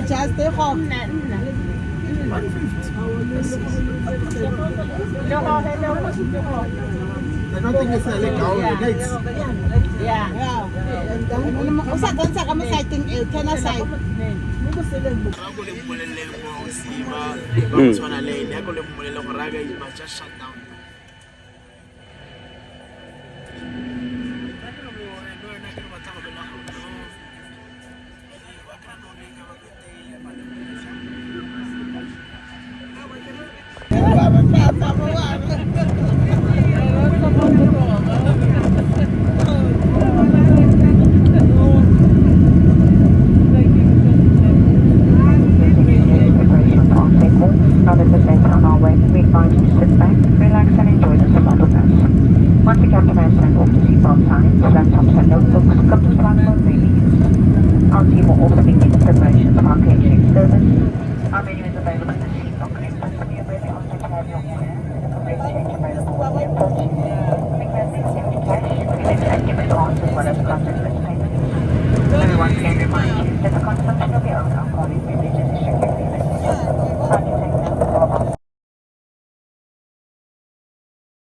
just stay home. Nothing is legal. Yeah. Usa dansa ka mo sighting kana side. Ako le mmolelle mo siba ba tswana le ene ako le mmolelle go raga ima just shut down. Once the captain has sent off the seatbelt signs, laptops and notebooks, come to platform release. Our team will also begin preparations for our catering service. Our menu is available in the seat pocket, so we are ready to have your order and a complete change available when you approach. We can accept cash, credit and debit cards as well as contactless payments. And we once again remind you that the